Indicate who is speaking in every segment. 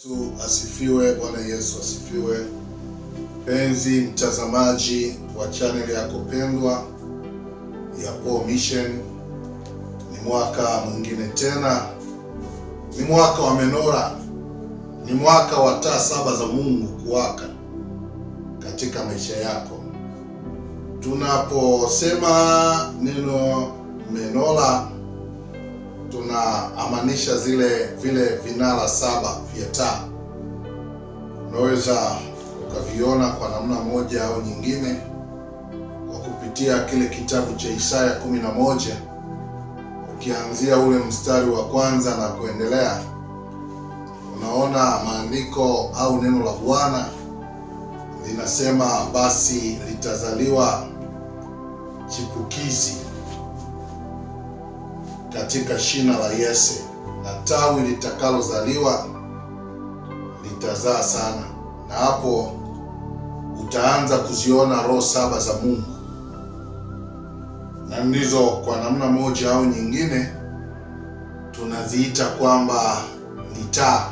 Speaker 1: Yesu asifiwe. Bwana Yesu asifiwe. Penzi mtazamaji wa channel yako pendwa ya Paul Mission, ni mwaka mwingine tena, ni mwaka wa menora, ni mwaka wa taa saba za Mungu kuwaka katika maisha yako. Tunaposema neno menora, tunaamanisha vile vinara saba vya taa. Unaweza ukaviona kwa namna moja au nyingine kwa kupitia kile kitabu cha Isaya 11, ukianzia ule mstari wa kwanza na kuendelea. Unaona maandiko au neno la Bwana linasema, basi litazaliwa chipukizi katika shina la Yese, na tawi litakalozaliwa litazaa sana. Na hapo utaanza kuziona roho saba za Mungu, na ndizo kwa namna moja au nyingine tunaziita kwamba ni taa.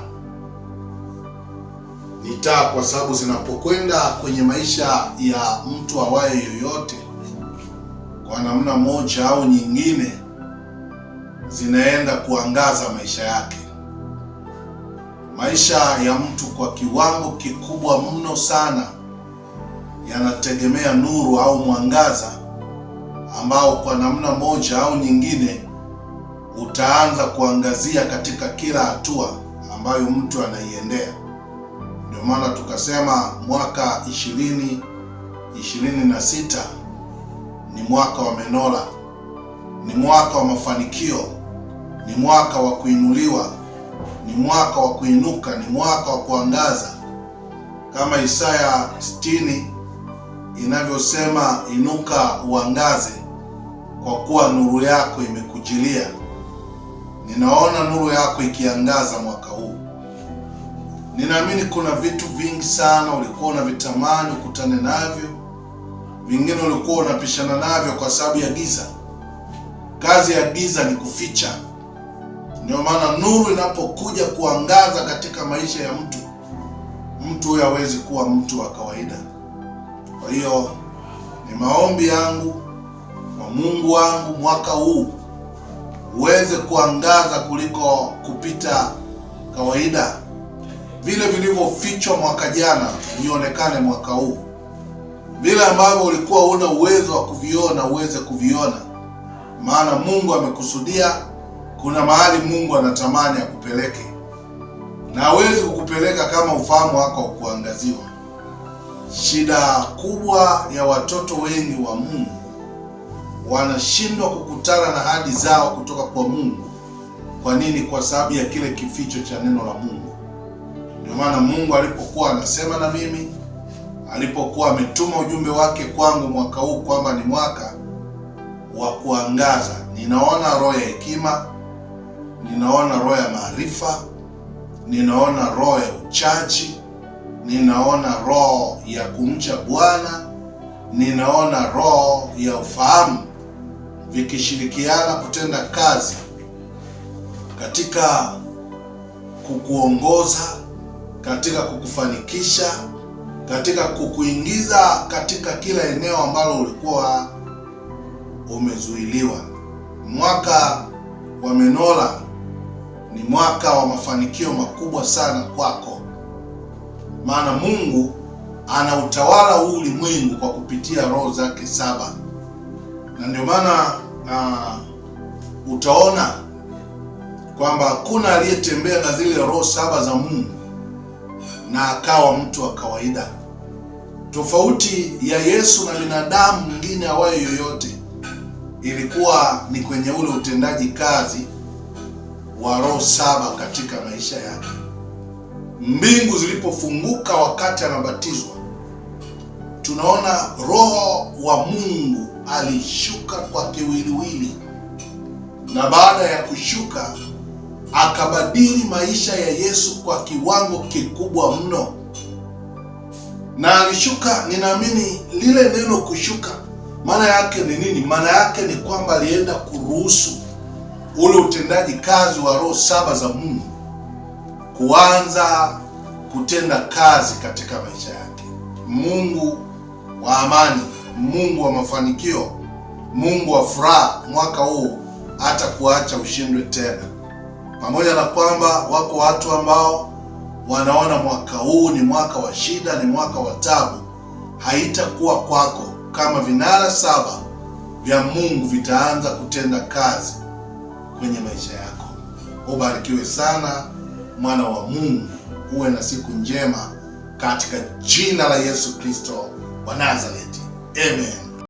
Speaker 1: Ni taa kwa sababu zinapokwenda kwenye maisha ya mtu awaye yoyote, kwa namna moja au nyingine zinaenda kuangaza maisha yake. Maisha ya mtu kwa kiwango kikubwa mno sana yanategemea nuru au mwangaza ambao kwa namna moja au nyingine utaanza kuangazia katika kila hatua ambayo mtu anaiendea. Ndio maana tukasema mwaka 2026 ni mwaka wa menora, ni mwaka wa mafanikio, ni mwaka wa kuinuliwa, ni mwaka wa kuinuka, ni mwaka wa kuangaza. Kama Isaya 60 inavyosema, inuka uangaze kwa kuwa nuru yako imekujilia. Ninaona nuru yako ikiangaza mwaka huu. Ninaamini kuna vitu vingi sana ulikuwa unavitamani ukutane navyo, vingine ulikuwa unapishana navyo kwa sababu ya giza. Kazi ya giza ni kuficha. Ndio maana nuru inapokuja kuangaza katika maisha ya mtu huyo hawezi kuwa mtu wa kawaida. Kwa hiyo ni maombi yangu kwa Mungu wangu mwaka huu uweze kuangaza kuliko kupita kawaida. Vile vilivyofichwa mwaka jana vionekane mwaka huu. Vile ambavyo ulikuwa huna uwezo wa kuviona uweze kuviona. Maana Mungu amekusudia. Kuna mahali Mungu anatamani akupeleke, na hawezi kukupeleka kama ufahamu wako kuangaziwa. Shida kubwa ya watoto wengi wa Mungu, wanashindwa kukutana na ahadi zao kutoka kwa Mungu. Kwa nini? Kwa sababu ya kile kificho cha neno la Mungu. Ndio maana Mungu alipokuwa anasema na mimi, alipokuwa ametuma ujumbe wake kwangu mwaka huu kwamba ni mwaka wa kuangaza, ninaona roho ya hekima, ninaona roho ya maarifa, ninaona roho ya uchaji, ninaona roho ya kumcha Bwana, ninaona roho ya ufahamu, vikishirikiana kutenda kazi katika kukuongoza, katika kukufanikisha, katika kukuingiza katika kila eneo ambalo ulikuwa umezuiliwa. Mwaka wa menora ni mwaka wa mafanikio makubwa sana kwako, maana Mungu anautawala huu ulimwengu kwa kupitia roho zake saba. Na ndio maana utaona kwamba hakuna aliyetembea na zile roho saba za Mungu na akawa mtu wa kawaida. Tofauti ya Yesu na binadamu mwingine awaye yoyote ilikuwa ni kwenye ule utendaji kazi wa roho saba katika maisha yake. Mbingu zilipofunguka wakati anabatizwa, tunaona roho wa Mungu alishuka kwa kiwiliwili, na baada ya kushuka akabadili maisha ya Yesu kwa kiwango kikubwa mno. Na alishuka, ninaamini lile neno kushuka maana yake ni nini? Maana yake ni kwamba alienda kuruhusu ule utendaji kazi wa roho saba za Mungu kuanza kutenda kazi katika maisha yake. Mungu wa amani, Mungu wa mafanikio, Mungu wa furaha, mwaka huu hata kuacha ushindwe tena. Pamoja na kwamba wapo watu ambao wanaona mwaka huu ni mwaka wa shida, ni mwaka wa taabu, haitakuwa kwako kama vinara 7 vya Mungu vitaanza kutenda kazi kwenye maisha yako. Ubarikiwe sana mwana wa Mungu, uwe na siku njema katika jina la Yesu Kristo wa Nazareti. Amen.